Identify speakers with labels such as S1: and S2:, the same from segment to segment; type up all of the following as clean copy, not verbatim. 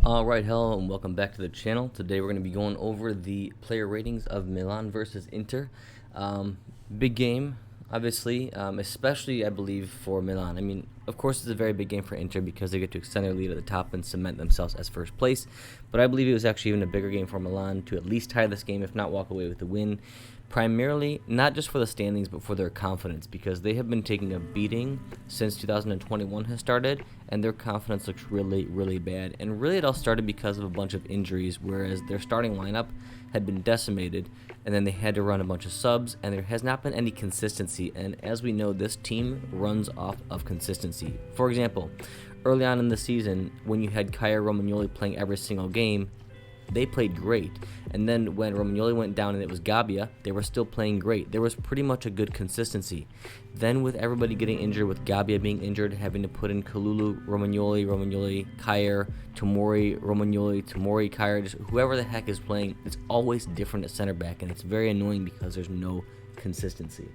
S1: Alright, hello and welcome back to the channel. Today we're going to be going over the player ratings of Milan versus Inter. Big game, obviously, especially I believe for Milan. I mean, of course it's a very big game for Inter because they get to extend their lead at the top and cement themselves as first place. But I believe it was actually even a bigger game for Milan to at least tie this game, if not walk away with the win. Primarily, not just for the standings, but for their confidence, because they have been taking a beating since 2021 has started, and their confidence looks really, really bad. And really, it all started because of a bunch of injuries, whereas their starting lineup had been decimated, and then they had to run a bunch of subs, and there has not been any consistency. And as we know, this team runs off of consistency. For example, early on in the season, when you had Kaya Romagnoli playing every single game, they played great. And then when Romagnoli went down and it was Gabbia, they were still playing great. There was pretty much a good consistency. Then with everybody getting injured, with Gabbia being injured, having to put in Kalulu, Romagnoli, Kyer, Tomori, Romagnoli, Tomori, Kyer, just whoever the heck is playing, it's always different at center back, and it's very annoying because there's no consistency.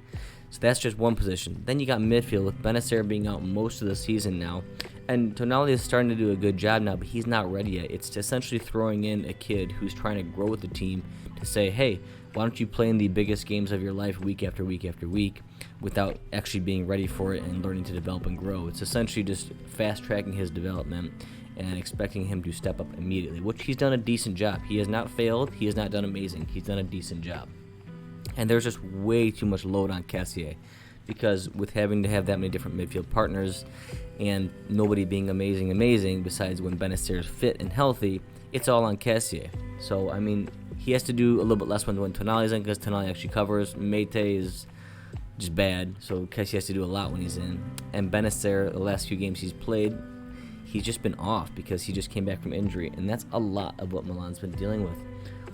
S1: So that's just one position. Then you got midfield with Benacer being out most of the season now. And Tonali is starting to do a good job now, but he's not ready yet. It's essentially throwing in a kid who's trying to grow with the team to say, hey, why don't you play in the biggest games of your life week after week after week without actually being ready for it and learning to develop and grow. It's essentially just fast-tracking his development and expecting him to step up immediately, which he's done a decent job. He has not failed. He has not done amazing. He's done a decent job. And there's just way too much load on Cassier, because with having to have that many different midfield partners and nobody being amazing besides when Benacer is fit and healthy, it's all on Cassier. So, I mean, he has to do a little bit less when Tonali's in, because Tonali actually covers. Mete is just bad, so Cassier has to do a lot when he's in. And Benacer, the last few games he's played, he's just been off because he just came back from injury, and that's a lot of what Milan's been dealing with.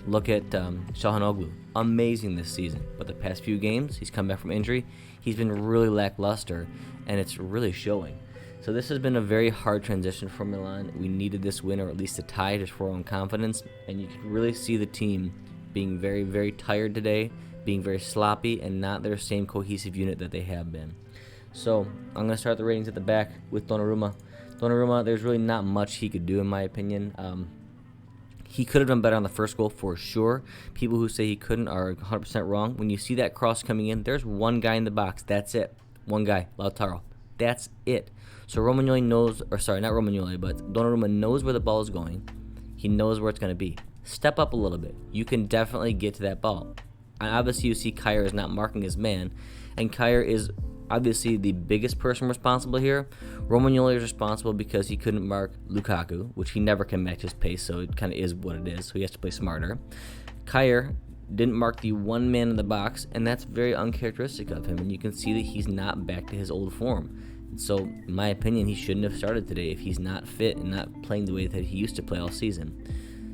S1: Look at Çalhanoğlu, amazing this season, but the past few games, he's come back from injury, he's been really lackluster, and it's really showing. So this has been a very hard transition for Milan. We needed this win, or at least a tie, just for our own confidence, and you can really see the team being very, very tired today, being very sloppy, and not their same cohesive unit that they have been. So I'm going to start the ratings at the back with Donnarumma. Donnarumma, there's really not much he could do, in my opinion. He could have done better on the first goal for sure. People who say he couldn't are 100% wrong. When you see that cross coming in, there's one guy in the box. That's it. One guy, Lautaro. That's it. So Romagnoli knows, or sorry, not Romagnoli, but Donnarumma knows where the ball is going. He knows where it's going to be. Step up a little bit. You can definitely get to that ball. And obviously you see Kyer is not marking his man, and Kyer is obviously the biggest person responsible here. Romagnoli is responsible because he couldn't mark Lukaku, which he never can match his pace, so it kind of is what it is, so he has to play smarter. Kyer didn't mark the one man in the box, and that's very uncharacteristic of him, and you can see that he's not back to his old form. And so, in my opinion, he shouldn't have started today if he's not fit and not playing the way that he used to play all season.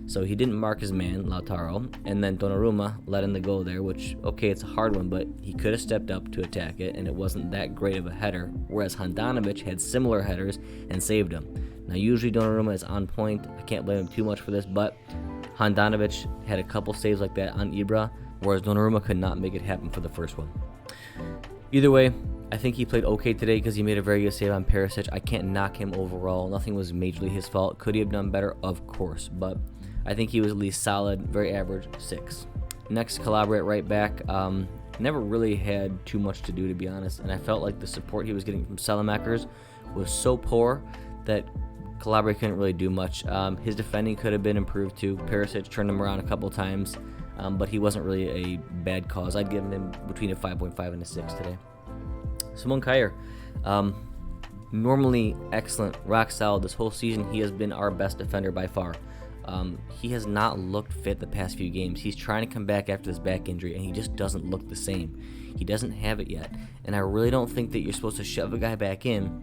S1: So he didn't mark his man, Lautaro, and then Donnarumma let in the goal there, which, okay, it's a hard one, but he could have stepped up to attack it, and it wasn't that great of a header, whereas Handanovic had similar headers and saved him. Now, usually Donnarumma is on point. I can't blame him too much for this, but Handanovic had a couple saves like that on Ibra, whereas Donnarumma could not make it happen for the first one. Either way, I think he played okay today because he made a very good save on Perisic. I can't knock him overall. Nothing was majorly his fault. Could he have done better? Of course, but I think he was at least solid, very average, 6. Next, Calabria at right back. Never really had too much to do, to be honest, and I felt like the support he was getting from Salamakers was so poor that Calabria couldn't really do much. His defending could have been improved too. Perisic turned him around a couple times, but he wasn't really a bad cause. I'd give him between a 5.5 and a 6 today. Simon Kyer, normally excellent, rock solid this whole season. He has been our best defender by far. He has not looked fit the past few games. He's trying to come back after this back injury, and he just doesn't look the same. He doesn't have it yet, and I really don't think that you're supposed to shove a guy back in,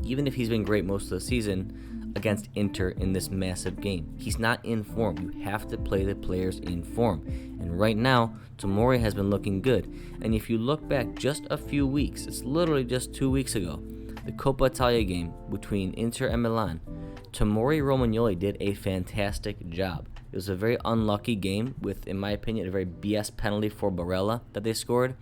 S1: even if he's been great most of the season, against Inter in this massive game. He's not in form. You have to play the players in form, and right now, Tomori has been looking good, and if you look back just a few weeks, it's literally just 2 weeks ago, the Coppa Italia game between Inter and Milan, Tomori Romagnoli did a fantastic job. It was a very unlucky game with, in my opinion, a very BS penalty for Barella that they scored,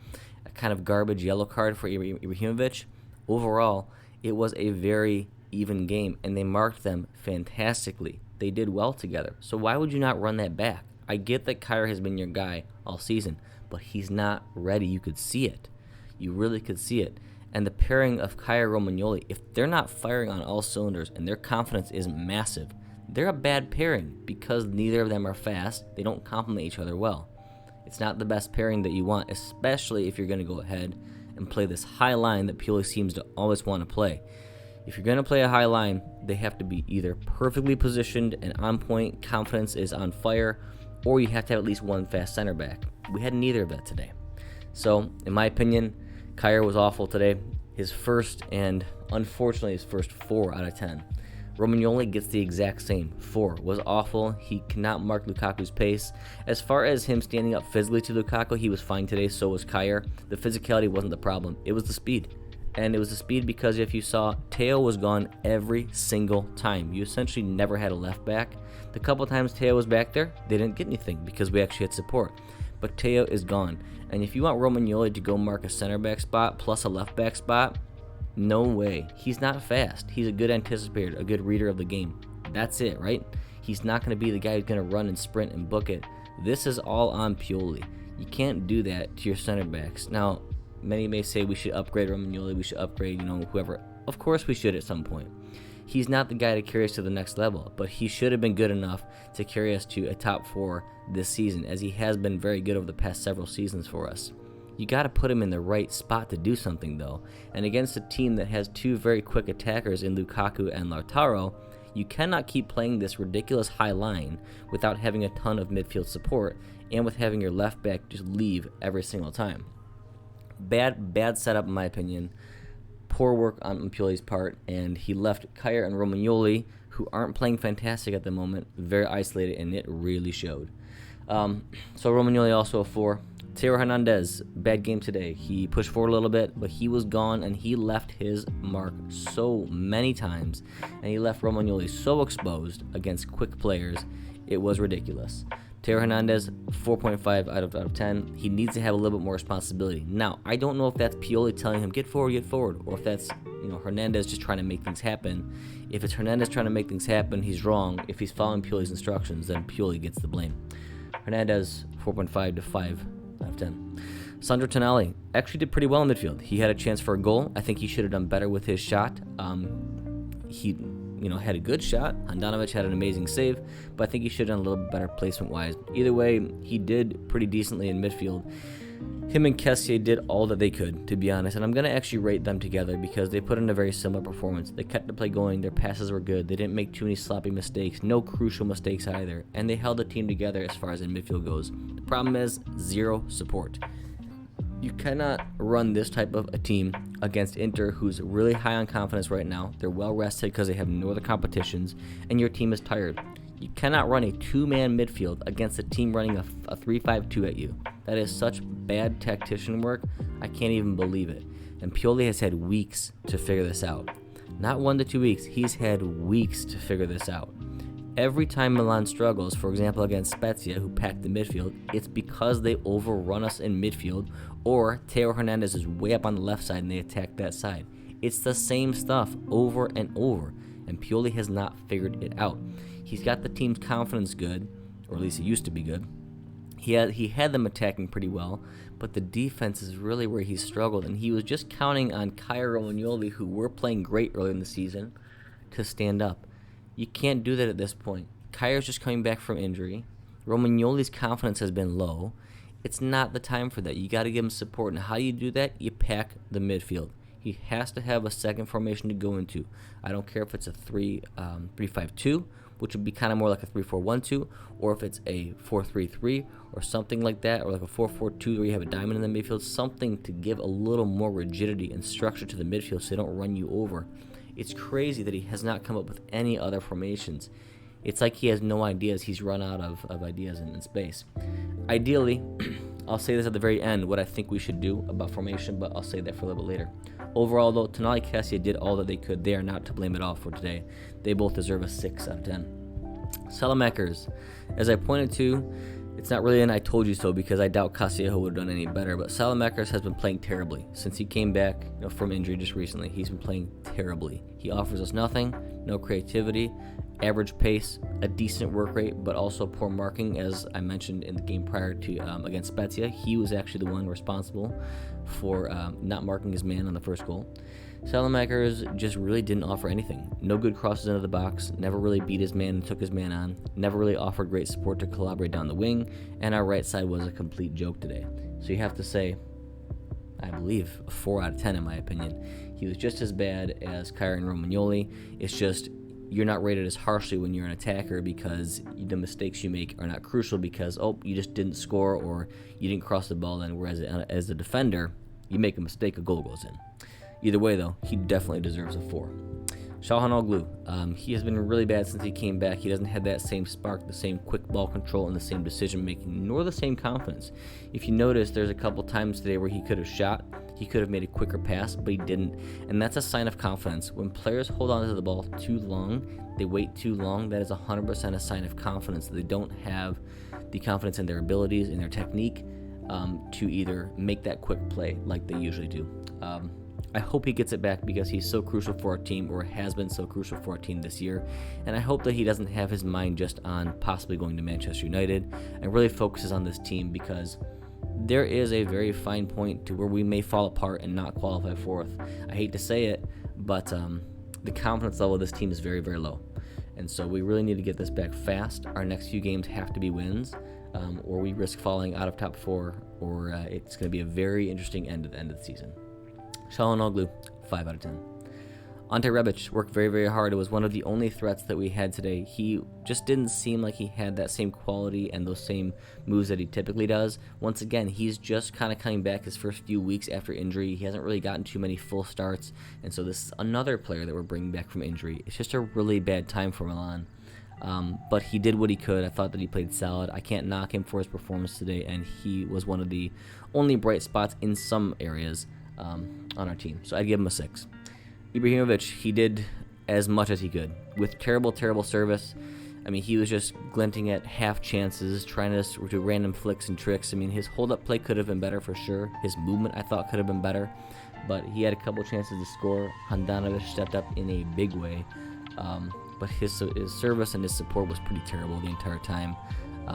S1: a kind of garbage yellow card for Ibrahimovic. Overall, it was a very even game, and they marked them fantastically. They did well together. So why would you not run that back? I get that Kyer has been your guy all season, but he's not ready. You could see it. You really could see it. And the pairing of Kyer Romagnoli, if they're not firing on all cylinders and their confidence is massive, they're a bad pairing because neither of them are fast. They don't complement each other well. It's not the best pairing that you want, especially if you're going to go ahead and play this high line that Pioli seems to always want to play. If you're going to play a high line, they have to be either perfectly positioned and on point, confidence is on fire, or you have to have at least one fast center back. We had neither of that today. So, in my opinion, Kyer was awful today. His first, and unfortunately his first 4 out of 10. Romagnoli gets the exact same. 4 was awful. He cannot mark Lukaku's pace. As far as him standing up physically to Lukaku, he was fine today, so was Kyer. The physicality wasn't the problem. It was the speed. And it was the speed because if you saw, Teo was gone every single time. You essentially never had a left back. The couple times Teo was back there, they didn't get anything because we actually had support. But Teo is gone. And if you want Romagnoli to go mark a center back spot plus a left back spot, no way. He's not fast. He's a good anticipator, a good reader of the game. That's it, right? He's not going to be the guy who's going to run and sprint and book it. This is all on Pioli. You can't do that to your center backs. Now, many may say we should upgrade Romagnoli, we should upgrade, whoever. Of course we should at some point. He's not the guy to carry us to the next level, but he should have been good enough to carry us to a top 4 this season, as he has been very good over the past several seasons for us. You got to put him in the right spot to do something, though. And against a team that has 2 very quick attackers in Lukaku and Lautaro, you cannot keep playing this ridiculous high line without having a ton of midfield support and with having your left back just leave every single time. Bad setup in my opinion. Poor work on Pioli's part, and he left Kyer and Romagnoli, who aren't playing fantastic at the moment, very isolated, and it really showed. So Romagnoli also a 4. Teo Hernandez, bad game today. He pushed forward a little bit, but he was gone, and he left his mark so many times, and he left Romagnoli so exposed against quick players, it was ridiculous. Teo Hernandez, 4.5 out of 10. He needs to have a little bit more responsibility. Now, I don't know if that's Pioli telling him, get forward, or if that's Hernandez just trying to make things happen. If it's Hernandez trying to make things happen, he's wrong. If he's following Pioli's instructions, then Pioli gets the blame. Hernandez, 4.5 to 5 out of 10. Sandro Tonali actually did pretty well in midfield. He had a chance for a goal. I think he should have done better with his shot. He had a good shot. Handanovic had an amazing save, but I think he should have done a little bit better placement-wise. Either way, he did pretty decently in midfield. Him and Kessié did all that they could, to be honest, and I'm going to actually rate them together because they put in a very similar performance. They kept the play going, their passes were good, they didn't make too many sloppy mistakes, no crucial mistakes either, and they held the team together as far as in midfield goes. The problem is zero support. You cannot run this type of a team against Inter, who's really high on confidence right now. They're well rested because they have no other competitions, and your team is tired. You cannot run a 2-man midfield against a team running a 3-5-2 at you. That is such bad tactician work, I can't even believe it. And Pioli has had weeks to figure this out. Not 1 to 2 weeks, he's had weeks to figure this out. Every time Milan struggles, for example against Spezia, who packed the midfield, it's because they overrun us in midfield, or Teo Hernandez is way up on the left side and they attack that side. It's the same stuff over and over, and Pioli has not figured it out. He's got the team's confidence good, or at least it used to be good. He had them attacking pretty well, but the defense is really where he struggled, and he was just counting on Kyer Romagnoli, who were playing great early in the season, to stand up. You can't do that at this point. Kyer's just coming back from injury. Romagnoli's confidence has been low. It's not the time for that. You got to give him support. And how do you do that? You pack the midfield. He has to have a second formation to go into. I don't care if it's a 3-5-2, which would be kind of more like a 3-4-1-2, or if it's a 4-3-3 or something like that, or like a 4-4-2 where you have a diamond in the midfield, something to give a little more rigidity and structure to the midfield so they don't run you over. It's crazy that he has not come up with any other formations. It's like he has no ideas. He's run out of ideas in space. Ideally, I'll say this at the very end, what I think we should do about formation, but I'll say that for a little bit later. Overall, though, Tonali and Kessié did all that they could. They are not to blame at all for today. They both deserve a 6 out of 10. Salamakers, as I pointed to, It's not really an I told you so because I doubt Castillejo would have done any better, but Salamakers has been playing terribly. Since he came back from injury just recently, he's been playing terribly. He offers us nothing, no creativity, average pace, a decent work rate, but also poor marking. As I mentioned in the game prior to against Spezia, he was actually the one responsible for not marking his man on the first goal. Salamakers just really didn't offer anything. No good crosses into the box, never really beat his man and took his man on, never really offered great support to collaborate down the wing, and our right side was a complete joke today. So you have to say, I believe, a 4 out of 10 in my opinion. He was just as bad as Kyron Romagnoli. It's just you're not rated as harshly when you're an attacker because the mistakes you make are not crucial because, you just didn't score or you didn't cross the ball in, whereas as a defender, you make a mistake, a goal goes in. Either way, though, he definitely deserves a 4. Çalhanoğlu, he has been really bad since he came back. He doesn't have that same spark, the same quick ball control, and the same decision-making, nor the same confidence. If you notice, there's a couple times today where he could have shot, he could have made a quicker pass, but he didn't, and that's a sign of confidence. When players hold on to the ball too long, they wait too long, that is 100% a sign of confidence. They don't have the confidence in their abilities, in their technique, to either make that quick play like they usually do. I hope he gets it back because he's so crucial for our team, or has been so crucial for our team this year, and I hope that he doesn't have his mind just on possibly going to Manchester United and really focuses on this team, because there is a very fine point to where we may fall apart and not qualify fourth. I hate to say it, but the confidence level of this team is very, very low, and so we really need to get this back fast. Our next few games have to be wins, or we risk falling out of top 4, or it's going to be a very interesting end of the season. Çalhanoğlu, 5 out of 10. Ante Rebic worked very, very hard. It was one of the only threats that we had today. He just didn't seem like he had that same quality and those same moves that he typically does. Once again, he's just kind of coming back his first few weeks after injury. He hasn't really gotten too many full starts, and so this is another player that we're bringing back from injury. It's just a really bad time for Milan. But he did what he could. I thought that he played solid. I can't knock him for his performance today, and he was one of the only bright spots in some areas on our team. So I'd give him a 6. Ibrahimovic, he did as much as he could. With terrible, terrible service. I mean, he was just glinting at half chances, trying to do random flicks and tricks. I mean, his hold-up play could have been better for sure. His movement, I thought, could have been better. But he had a couple chances to score. Handanovic stepped up in a big way. But his service and his support was pretty terrible the entire time.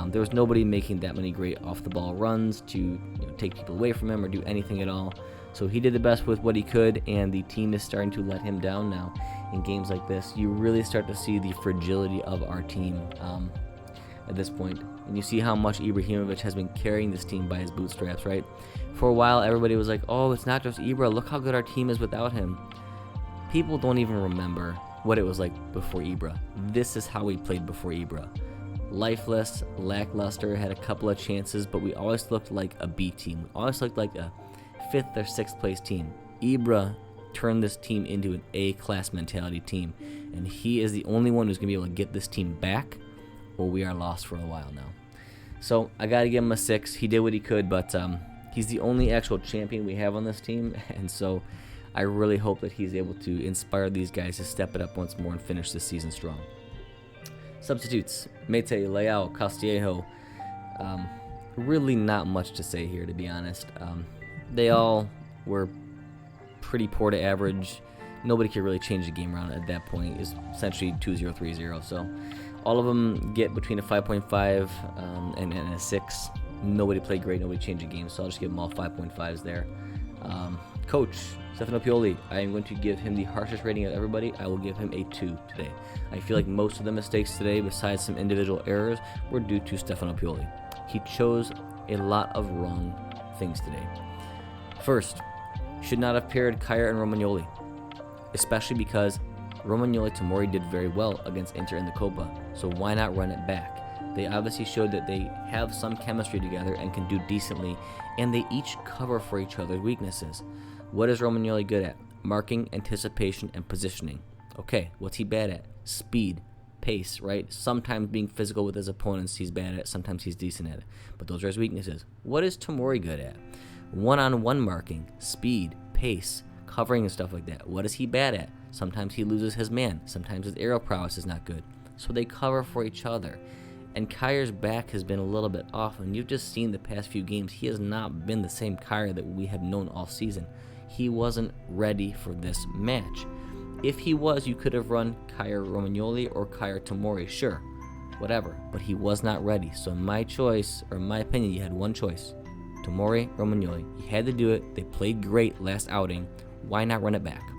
S1: There was nobody making that many great off-the-ball runs to take people away from him or do anything at all. So he did the best with what he could, and the team is starting to let him down now. In games like this, you really start to see the fragility of our team at this point. And you see how much Ibrahimovic has been carrying this team by his bootstraps, right? For a while, everybody was like, oh, it's not just Ibra. Look how good our team is without him. People don't even remember what it was like before Ibra. This is how we played before Ibra. Lifeless, lackluster, had a couple of chances, but we always looked like a B team. We always looked like a 5th or 6th place team. Ibra turned this team into an A-class mentality team, and he is the only one who's going to be able to get this team back, or we are lost for a while now. So I got to give him a 6. He did what he could, but he's the only actual champion we have on this team, and so I really hope that he's able to inspire these guys to step it up once more and finish this season strong. Substitutes: Mete, Leao, Castillejo. Really not much to say here, to be honest. They all were pretty poor to average. Nobody could really change the game around at that point. It's essentially 2-0, 3-0. So all of them get between a 5.5 and a 6. Nobody played great. Nobody changed the game. So I'll just give them all 5.5s there. Coach Stefano Pioli, I am going to give him the harshest rating of everybody. I will give him a 2 today. I feel like most of the mistakes today, besides some individual errors, were due to Stefano Pioli. He chose a lot of wrong things today. First, should not have paired Kaya and Romagnoli, especially because Romagnoli Tomori did very well against Inter in the Copa, so why not run it back? They obviously showed that they have some chemistry together and can do decently, and they each cover for each other's weaknesses. What is Romagnoli good at? Marking, anticipation, and positioning. Okay, what's he bad at? Speed, pace, right? Sometimes being physical with his opponents he's bad at, sometimes he's decent at it. But those are his weaknesses. What is Tomori good at? One-on-one marking, speed, pace, covering and stuff like that. What is he bad at? Sometimes he loses his man. Sometimes his aerial prowess is not good. So they cover for each other. And Kyer's back has been a little bit off, and you've just seen the past few games. He has not been the same Kyer that we have known all season. He wasn't ready for this match. If he was, you could have run Kyer Romagnoli or Kyer Tomori, sure, whatever. But he was not ready. So my choice, or in my opinion, you had one choice. Tomori, Romagnoli. You had to do it. They played great last outing. Why not run it back?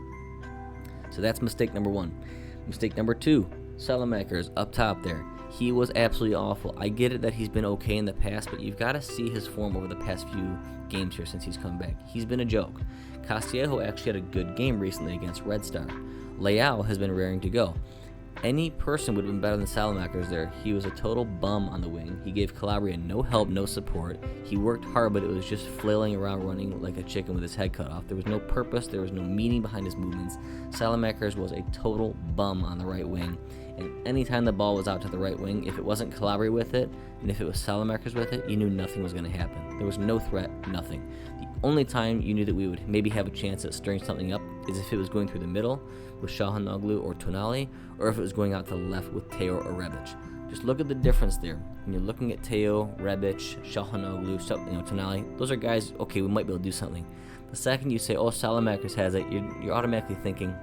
S1: So that's mistake number one. Mistake number two, Salamakers up top there. He was absolutely awful. I get it that he's been okay in the past, but you've got to see his form over the past few games here since he's come back. He's been a joke. Castillejo actually had a good game recently against Red Star. Leao has been raring to go. Any person would have been better than Salamakers there. He was a total bum on the wing. He gave Calabria no help, no support. He worked hard, but it was just flailing around running like a chicken with his head cut off. There was no purpose. There was no meaning behind his movements. Salamakers was a total bum on the right wing. And anytime the ball was out to the right wing, if it wasn't Calabria with it, and if it was Salamakers with it, you knew nothing was going to happen. There was no threat, nothing. The only time you knew that we would maybe have a chance at stirring something up is if it was going through the middle with Shahanoglu or Tonali, or if it was going out to the left with Teo or Rebic. Just look at the difference there. When you're looking at Teo, Rebic, Shahanoglu, Tonali, those are guys, okay, we might be able to do something. The second you say, oh, Salamakers has it, you're automatically thinking,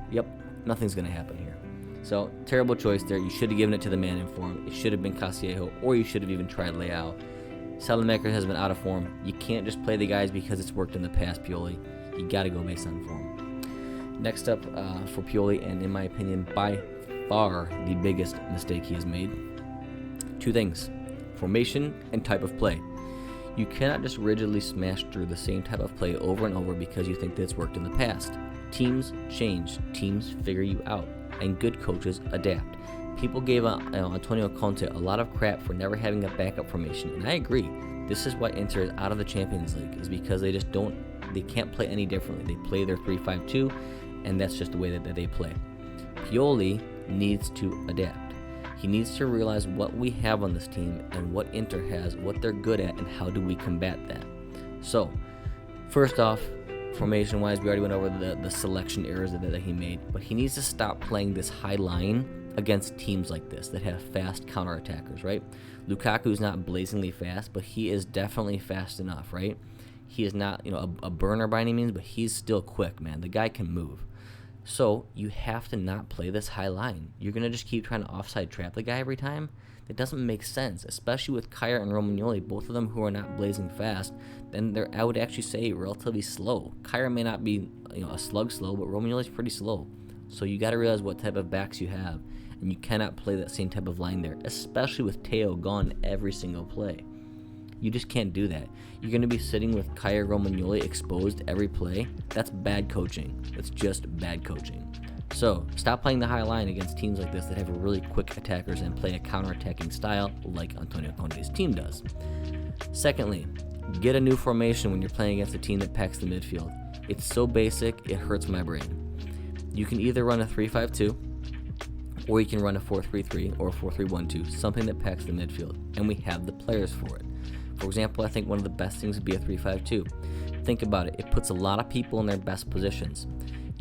S1: yep, nothing's going to happen here. So, terrible choice there. You should have given it to the man in form. It should have been Castillejo, or you should have even tried Leao. Salamakers has been out of form. You can't just play the guys because it's worked in the past, Pioli. You got to go based on form. Next up for Pioli, and in my opinion, by far the biggest mistake he has made, two things: formation and type of play. You cannot just rigidly smash through the same type of play over and over because you think that it's worked in the past. Teams change. Teams figure you out. And good coaches adapt. People gave Antonio Conte a lot of crap for never having a backup formation, and I agree. This is why Inter is out of the Champions League, is because they can't play any differently. They play their 3-5-2, and that's just the way that they play. Pioli needs to adapt. He needs to realize what we have on this team and what Inter has, what they're good at, and how do we combat that. So, first off, formation-wise, we already went over the selection errors that he made, but he needs to stop playing this high line against teams like this that have fast counterattackers, right? Lukaku's not blazingly fast, but he is definitely fast enough, right? He is not, a burner by any means, but he's still quick, man. The guy can move. So you have to not play this high line. You're going to just keep trying to offside trap the guy every time? It doesn't make sense, especially with Kyer and Romagnoli, both of them who are not blazing fast. Then they're, I would actually say, relatively slow. Kyer may not be, a slug slow, but Romagnoli's pretty slow. So you got to realize what type of backs you have, and you cannot play that same type of line there, especially with Teo gone every single play. You just can't do that. You're going to be sitting with Kyer Romagnoli exposed every play. That's bad coaching. That's just bad coaching. So, stop playing the high line against teams like this that have really quick attackers and play a counter-attacking style like Antonio Conte's team does. Secondly, get a new formation when you're playing against a team that packs the midfield. It's so basic, it hurts my brain. You can either run a 3-5-2, or you can run a 4-3-3 or a 4-3-1-2, something that packs the midfield, and we have the players for it. For example, I think one of the best things would be a 3-5-2. Think about it. It puts a lot of people in their best positions.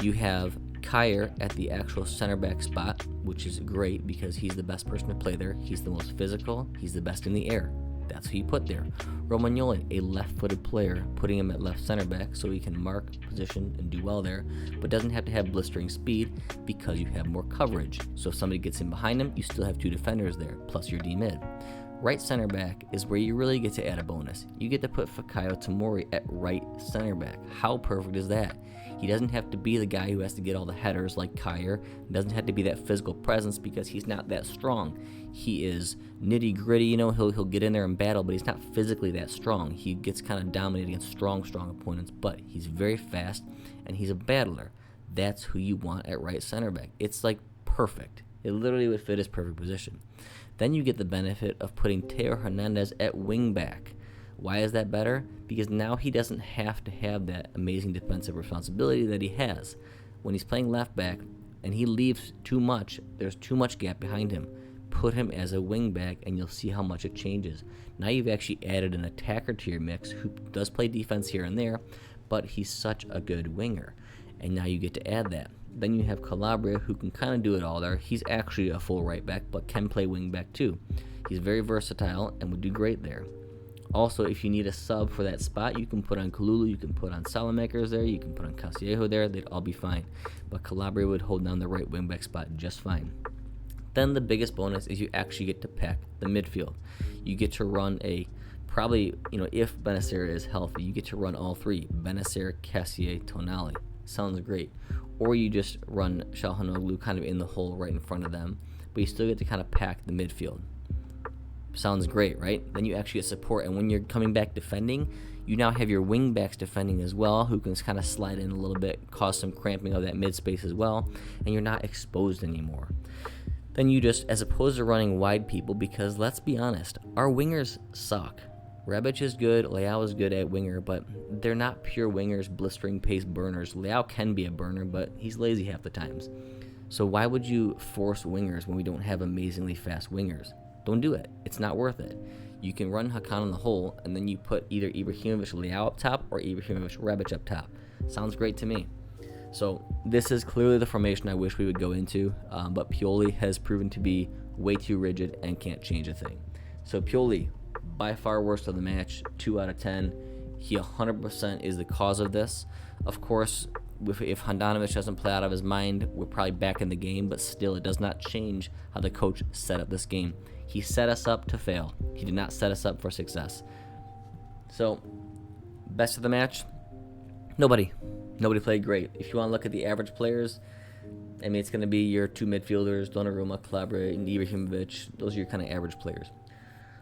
S1: You have Kyer at the actual center back spot, which is great because he's the best person to play there. He's the most physical. He's the best in the air. That's who you put there. Romagnoli, a left-footed player, putting him at left center back so he can mark position and do well there, but doesn't have to have blistering speed because you have more coverage. So if somebody gets in behind him, you still have two defenders there, plus your D-mid. Right center back is where you really get to add a bonus. You get to put Fikayo Tomori at right center back. How perfect is that? He doesn't have to be the guy who has to get all the headers like Kyer. He doesn't have to be that physical presence because he's not that strong. He is nitty gritty, he'll get in there and battle, but he's not physically that strong. He gets kind of dominated against strong opponents, but he's very fast and he's a battler. That's who you want at right center back. It's like perfect. It literally would fit his perfect position. Then you get the benefit of putting Teo Hernandez at wing back. Why is that better? Because now he doesn't have to have that amazing defensive responsibility that he has. When he's playing left back and he leaves too much, there's too much gap behind him. Put him as a wing back and you'll see how much it changes. Now you've actually added an attacker to your mix who does play defense here and there, but he's such a good winger. And now you get to add that. Then you have Calabria, who can kind of do it all there. He's actually a full right back, but can play wing back too. He's very versatile and would do great there. Also, if you need a sub for that spot, you can put on Kalulu, you can put on Salamakers there, you can put on Castillejo there, they'd all be fine. But Calabria would hold down the right wingback spot just fine. Then the biggest bonus is you actually get to pack the midfield. You get to run probably, if Benacer is healthy, you get to run all three, Benacer, Cassier, Tonali. Sounds great. Or you just run Çalhanoğlu kind of in the hole right in front of them, but you still get to kind of pack the midfield. Sounds great, right? Then you actually get support, and when you're coming back defending, you now have your wing backs defending as well, who can kind of slide in a little bit, cause some cramping of that mid space as well, and you're not exposed anymore. Then you just, as opposed to running wide people, because let's be honest, our wingers suck. Rebic is good, Leao is good at winger, but they're not pure wingers, blistering pace burners. Leao can be a burner, but he's lazy half the times. So why would you force wingers when we don't have amazingly fast wingers? Don't do it. It's not worth it. You can run Hakan in the hole, and then you put either Ibrahimovic Leao up top or Ibrahimovic Rebic up top. Sounds great to me. So this is clearly the formation I wish we would go into, but Pioli has proven to be way too rigid and can't change a thing. So Pioli, by far worst of the match, 2 out of 10. He 100% is the cause of this. Of course, if Handanovic doesn't play out of his mind, we're probably back in the game, but still it does not change how the coach set up this game. He set us up to fail. He did not set us up for success. So, best of the match? Nobody played great. If you want to look at the average players, it's going to be your two midfielders, Donnarumma, Calabria, and Ibrahimovic. Those are your kind of average players.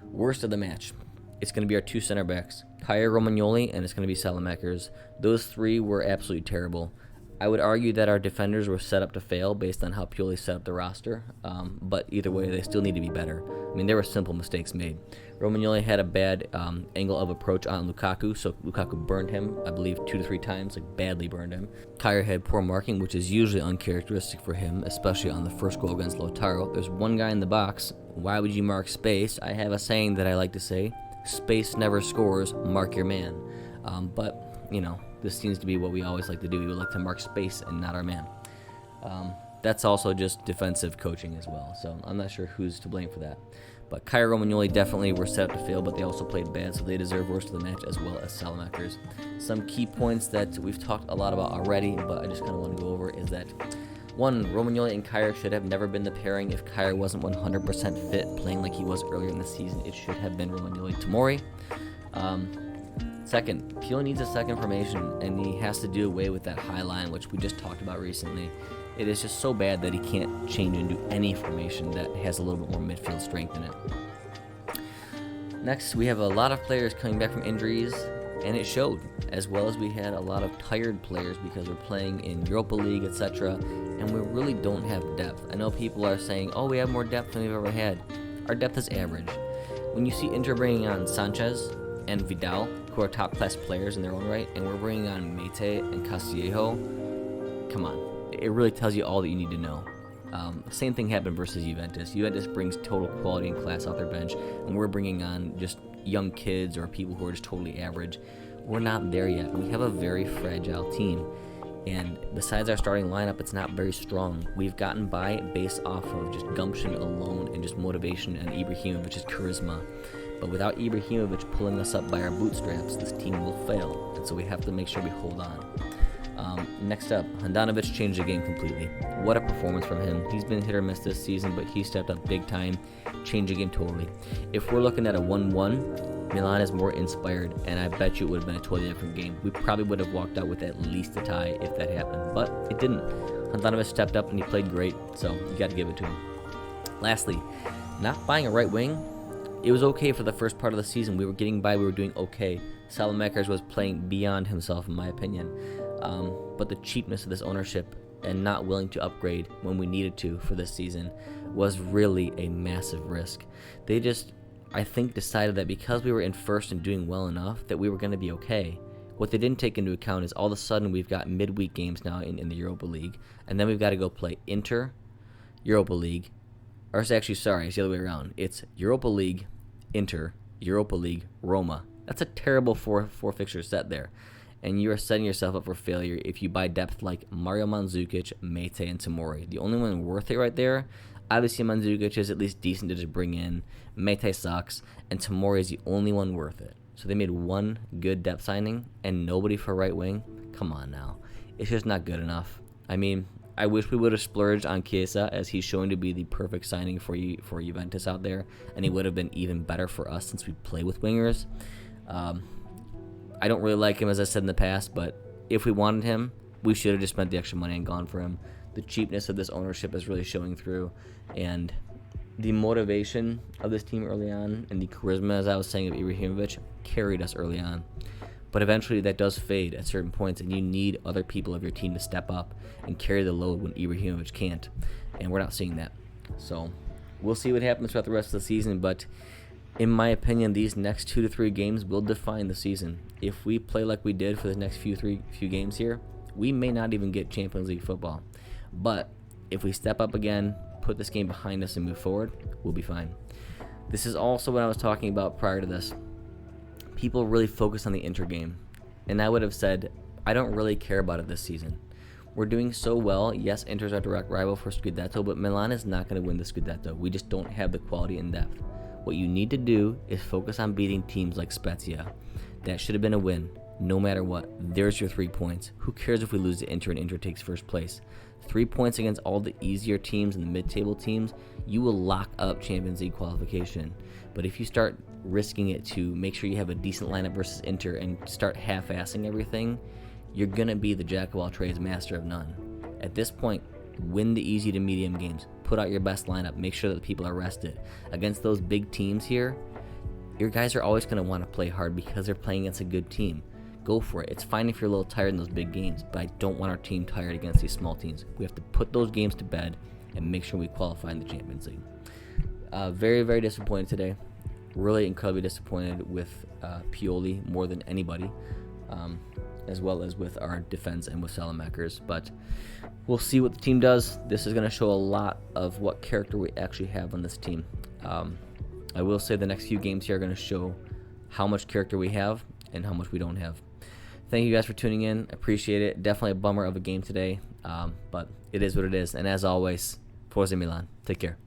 S1: Worst of the match, it's going to be our two center backs, Kaya Romagnoli, and it's going to be Salamakers. Those three were absolutely terrible. I would argue that our defenders were set up to fail based on how Pioli set up the roster, but either way, they still need to be better. There were simple mistakes made. Romagnoli had a bad angle of approach on Lukaku, so Lukaku burned him, I believe, 2 to 3 times, badly burned him. Kyer had poor marking, which is usually uncharacteristic for him, especially on the first goal against Lautaro. There's one guy in the box. Why would you mark space? I have a saying that I like to say, space never scores, mark your man. But this seems to be what we always like to do. We would like to mark space and not our man. That's also just defensive coaching as well, so I'm not sure who's to blame for that. But Kaya Romagnoli definitely were set up to fail, but they also played bad, so they deserve worst of the match as well as Salamakers. Some key points that we've talked a lot about already, but I just kind of want to go over is that 1, Romagnoli and Kyer should have never been the pairing if Kyer wasn't 100% fit, playing like he was earlier in the season. It should have been Romagnoli Tomori. Second, Pioli needs a second formation, and he has to do away with that high line, which we just talked about recently. It is just so bad that he can't change into any formation that has a little bit more midfield strength in it. Next, we have a lot of players coming back from injuries, and it showed, as well as we had a lot of tired players because we're playing in Europa League, etc., and we really don't have depth. I know people are saying, oh, we have more depth than we've ever had. Our depth is average. When you see Inter bringing on Sanchez and Vidal, who are top-class players in their own right, and we're bringing on Mete and Castillejo, come on. It really tells you all that you need to know. Same thing happened versus Juventus. Juventus brings total quality and class off their bench, and we're bringing on just young kids or people who are just totally average. We're not there yet. We have a very fragile team, and besides our starting lineup, it's not very strong. We've gotten by based off of just gumption alone and just motivation and Ibrahimovic's charisma. But without Ibrahimovic pulling us up by our bootstraps, this team will fail, and so we have to make sure we hold on. Next up, Handanovic changed the game completely. What a performance from him. He's been hit or miss this season, but he stepped up big time, changed the game totally. If we're looking at a 1-1, Milan is more inspired, and I bet you it would have been a totally different game. We probably would have walked out with at least a tie if that happened, but it didn't. Handanovic stepped up and he played great, so you got to give it to him. Lastly, not buying a right wing. It was okay for the first part of the season. We were getting by. We were doing okay. Salamakers was playing beyond himself, in my opinion. But the cheapness of this ownership and not willing to upgrade when we needed to for this season was really a massive risk. They just, I think, decided that because we were in first and doing well enough that we were going to be okay. What they didn't take into account is all of a sudden we've got midweek games now in the Europa League, and then we've got to go play Inter, Europa League, or it's actually, sorry, it's the other way around. It's Europa League, Inter, Europa League, Roma. That's a terrible four fixture set there. and you are setting yourself up for failure if you buy depth like Mario Mandzukic, Mate, and Tomori. The only one worth it right there, obviously Mandzukic is at least decent to just bring in, Mate sucks, and Tomori is the only one worth it. So they made one good depth signing and nobody for right wing? Come on now. It's just not good enough. I mean, I wish we would have splurged on Chiesa, as he's showing to be the perfect signing for Juventus out there, and he would have been even better for us since we play with wingers. I don't really like him, as I said in the past, but if we wanted him, we should have just spent the extra money and gone for him. The cheapness of this ownership is really showing through, and the motivation of this team early on and the charisma, as I was saying, of Ibrahimovic carried us early on. But eventually that does fade at certain points, and you need other people of your team to step up and carry the load when Ibrahimovic can't, and we're not seeing that. So we'll see what happens throughout the rest of the season, but in my opinion, these next 2 to 3 games will define the season. If we play like we did for the next few games here, we may not even get Champions League football. But if we step up again, put this game behind us and move forward, we'll be fine. This is also what I was talking about prior to this. People really focus on the Inter game, and I would have said, I don't really care about it this season. We're doing so well. Yes, Inter's our direct rival for Scudetto, but Milan is not going to win the Scudetto. We just don't have the quality in depth. What you need to do is focus on beating teams like Spezia. That should have been a win, no matter what. There's your 3 points. Who cares if we lose to Inter and Inter takes first place? 3 points against all the easier teams and the mid-table teams, you will lock up Champions League qualification. But if you start risking it to make sure you have a decent lineup versus Inter and start half-assing everything, you're going to be the jack of all trades, master of none. At this point, win the easy to medium games. Put out your best lineup. Make sure that the people are rested. Against those big teams here, your guys are always going to want to play hard because they're playing against a good team. Go for it. It's fine if you're a little tired in those big games, but I don't want our team tired against these small teams. We have to put those games to bed and make sure we qualify in the Champions League. Very, very disappointed today. Really incredibly disappointed with Pioli more than anybody, as well as with our defense and with Salamakers. But we'll see what the team does. This is going to show a lot of what character we actually have on this team. I will say the next few games here are going to show how much character we have and how much we don't have. Thank you guys for tuning in. Appreciate it. Definitely a bummer of a game today, but it is what it is. And as always, Forza Milan. Take care.